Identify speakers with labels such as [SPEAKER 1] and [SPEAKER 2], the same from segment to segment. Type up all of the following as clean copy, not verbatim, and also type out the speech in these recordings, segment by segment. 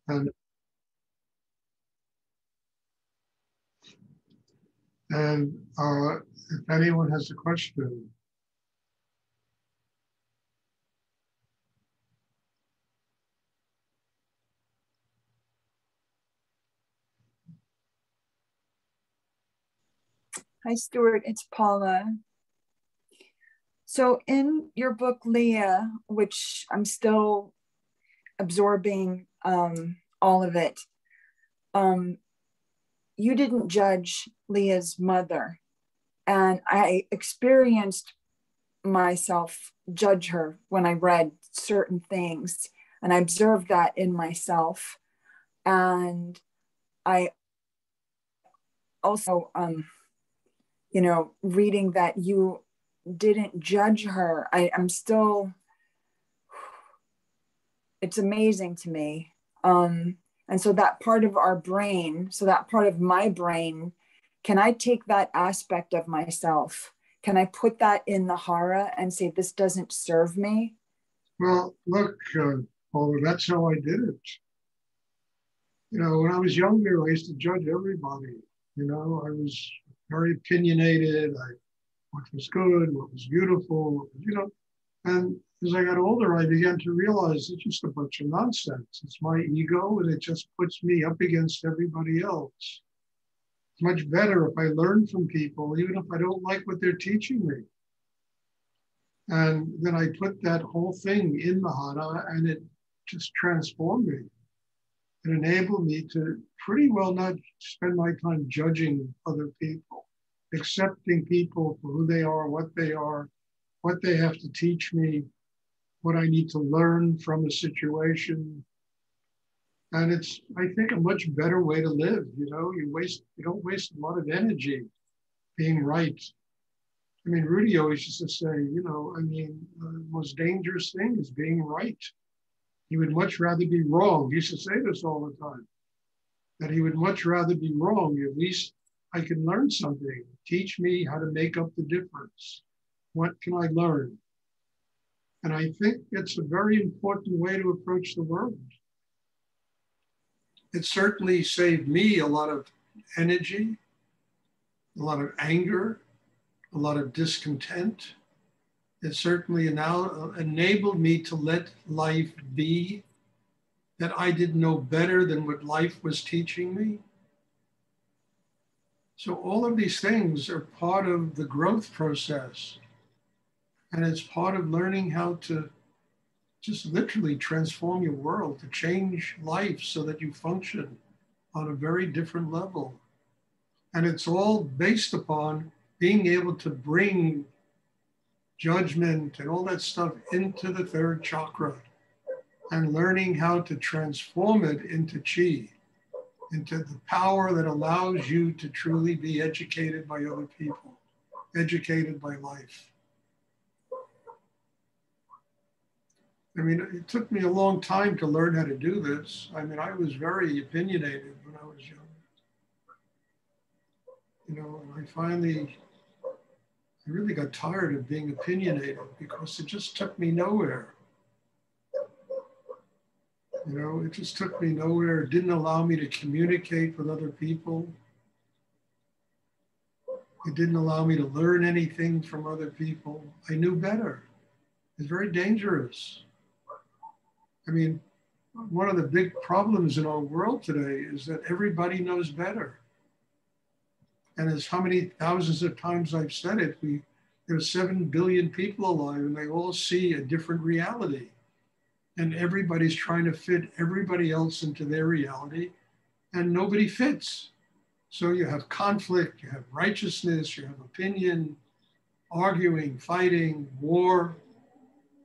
[SPEAKER 1] And if anyone has a question.
[SPEAKER 2] Hi, Stuart. It's Paula. So in your book, Leah, which I'm still absorbing all of it, you didn't judge Leah's mother. And I experienced myself judge her when I read certain things. And I observed that in myself. And I also, reading that you didn't judge her, I'm still, it's amazing to me. And so that part of our brain, so that part of my brain, can I take that aspect of myself? Can I put that in the Hara and say, this doesn't serve me?
[SPEAKER 1] Well, look, Paula, that's how I did it. When I was younger, I used to judge everybody. I was very opinionated. What was good, what was beautiful, and as I got older, I began to realize it's just a bunch of nonsense. It's my ego, and it just puts me up against everybody else. It's much better if I learn from people, even if I don't like what they're teaching me. And then I put that whole thing in the Hara, and it just transformed me. It enabled me to pretty well not spend my time judging other people, accepting people for who they are, what they have to teach me, what I need to learn from a situation. And it's, I think, a much better way to live. You don't waste a lot of energy being right. I mean, Rudy always used to say, the most dangerous thing is being right. He would much rather be wrong. He used to say this all the time, that he would much rather be wrong. At least I can learn something. Teach me how to make up the difference. What can I learn? And I think it's a very important way to approach the world. It certainly saved me a lot of energy, a lot of anger, a lot of discontent. It certainly now enabled me to let life be, that I didn't know better than what life was teaching me. So all of these things are part of the growth process. And it's part of learning how to just literally transform your world, to change life so that you function on a very different level. And it's all based upon being able to bring judgment and all that stuff into the third chakra and learning how to transform it into chi, into the power that allows you to truly be educated by other people, educated by life. I mean, it took me a long time to learn how to do this. I mean, I was very opinionated when I was young. And I really got tired of being opinionated because it just took me nowhere. It just took me nowhere. It didn't allow me to communicate with other people. It didn't allow me to learn anything from other people. I knew better. It's very dangerous. I mean, one of the big problems in our world today is that everybody knows better. And as how many thousands of times I've said it, there's 7 billion people alive and they all see a different reality. And everybody's trying to fit everybody else into their reality and nobody fits. So you have conflict, you have righteousness, you have opinion, arguing, fighting, war.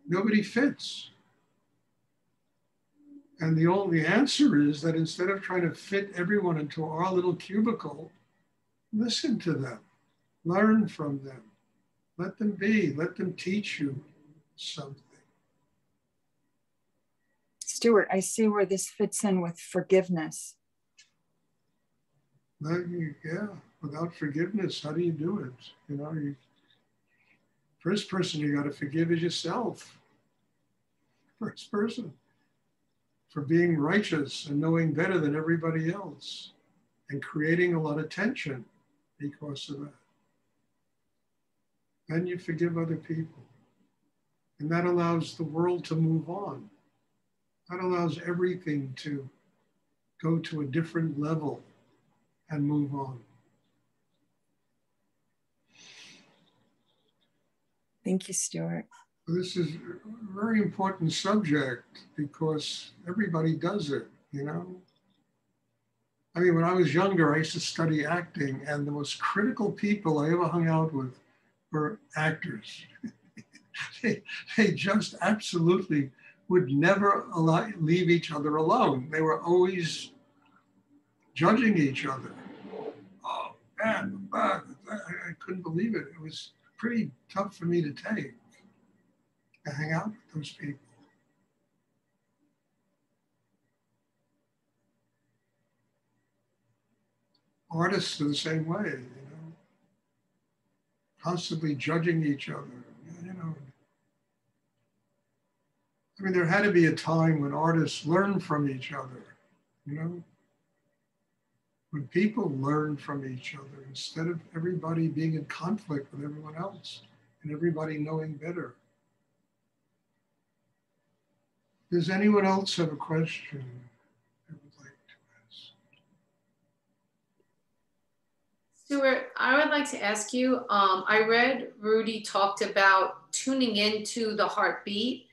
[SPEAKER 1] Nobody fits. And the only answer is that instead of trying to fit everyone into our little cubicle, listen to them, learn from them, let them be, let them teach you something.
[SPEAKER 2] Stuart, I see where this fits in with forgiveness.
[SPEAKER 1] Yeah, without forgiveness, how do you do it? First person you got to forgive is yourself. First person. for being righteous and knowing better than everybody else and creating a lot of tension because of that. Then you forgive other people. And that allows the world to move on. That allows everything to go to a different level and move on.
[SPEAKER 2] Thank you, Stuart.
[SPEAKER 1] This is a very important subject because everybody does it, you know? I mean, when I was younger, I used to study acting, and the most critical people I ever hung out with were actors. they just absolutely would never leave each other alone. They were always judging each other. Oh, man, I couldn't believe it. It was pretty tough for me to take, to hang out with those people. Artists are the same way, you know, constantly judging each other, you know. I mean, there had to be a time when artists learned from each other, you know, when people learn from each other instead of everybody being in conflict with everyone else and everybody knowing better. Does anyone else have a question I would like to ask?
[SPEAKER 3] Stuart, I would like to ask you, I read Rudy talked about tuning into the heartbeat.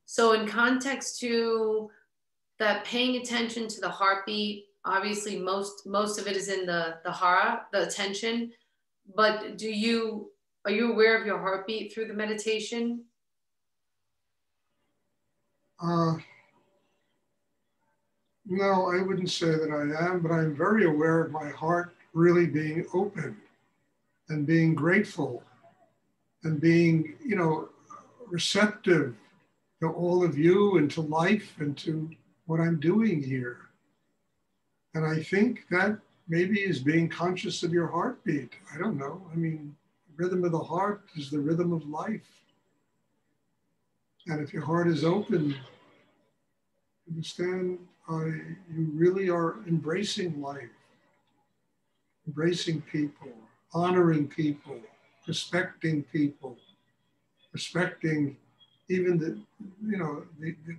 [SPEAKER 3] So in context to that, paying attention to the heartbeat, obviously most of it is in the Hara, the attention, but are you aware of your heartbeat through the meditation?
[SPEAKER 1] No, I wouldn't say that I am, but I'm very aware of my heart really being open and being grateful and being, you know, receptive to all of you and to life and to what I'm doing here. And I think that maybe is being conscious of your heartbeat. I don't know. I mean, the rhythm of the heart is the rhythm of life. And if your heart is open, understand you really are embracing life, embracing people, honoring people, respecting even the, you know,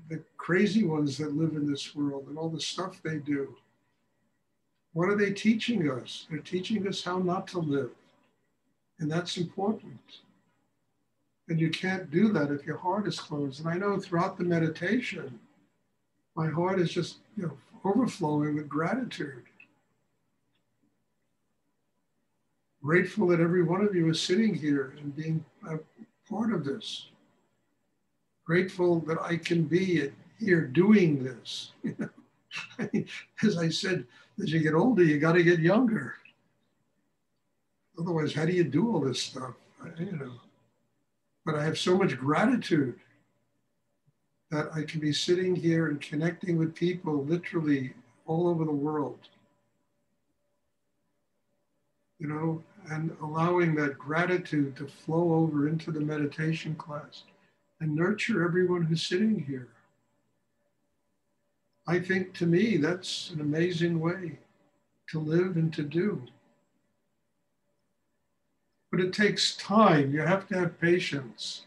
[SPEAKER 1] the crazy ones that live in this world and all the stuff they do. What are they teaching us? They're teaching us how not to live. And that's important. And you can't do that if your heart is closed. And I know throughout the meditation, my heart is just, you know, overflowing with gratitude. Grateful that every one of you is sitting here and being a part of this. Grateful that I can be here doing this. You know? I mean, as I said, as you get older, you got to get younger. Otherwise, how do you do all this stuff? You know. But I have so much gratitude that I can be sitting here and connecting with people literally all over the world. You know, and allowing that gratitude to flow over into the meditation class and nurture everyone who's sitting here. I think to me, that's an amazing way to live and to do. But it takes time. You have to have patience.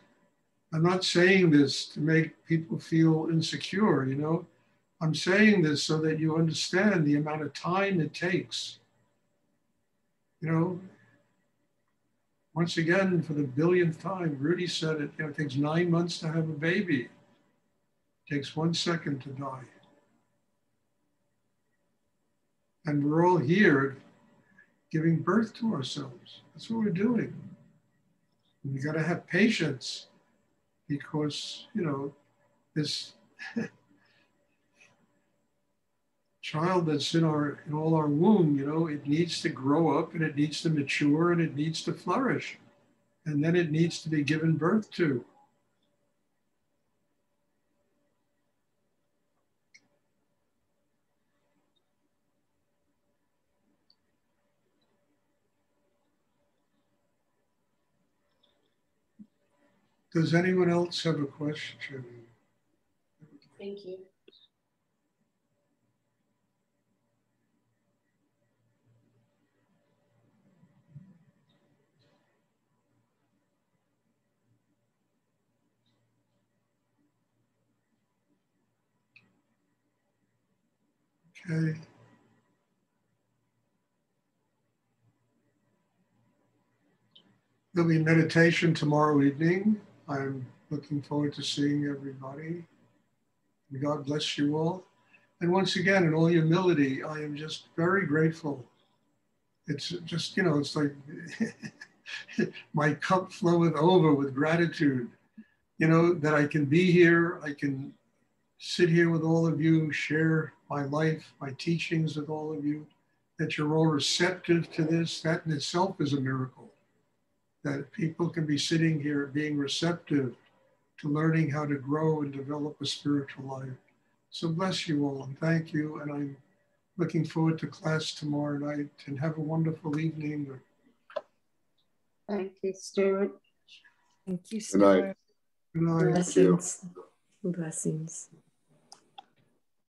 [SPEAKER 1] I'm not saying this to make people feel insecure, you know. I'm saying this so that you understand the amount of time it takes. You know, once again, for the billionth time, Rudy said it, you know, it takes 9 months to have a baby. It takes 1 second to die. And we're all here giving birth to ourselves. That's what we're doing. And you got to have patience because, you know, this child that's in all our womb, you know, it needs to grow up and it needs to mature and it needs to flourish. And then it needs to be given birth to. Does anyone else have a question?
[SPEAKER 3] Thank you.
[SPEAKER 1] Okay. There'll be meditation tomorrow evening. I'm looking forward to seeing everybody. God bless you all. And once again, in all humility, I am just very grateful. It's just, you know, it's like my cup floweth over with gratitude, you know, that I can be here. I can sit here with all of you, share my life, my teachings with all of you, that you're all receptive to this. That in itself is a miracle, that people can be sitting here being receptive to learning how to grow and develop a spiritual life. So bless you all and thank you. And I'm looking forward to class tomorrow night, and have a wonderful evening.
[SPEAKER 4] Thank you, Stuart.
[SPEAKER 2] Thank you,
[SPEAKER 5] Good night.
[SPEAKER 2] Stuart.
[SPEAKER 1] Good night.
[SPEAKER 4] Blessings. Blessings.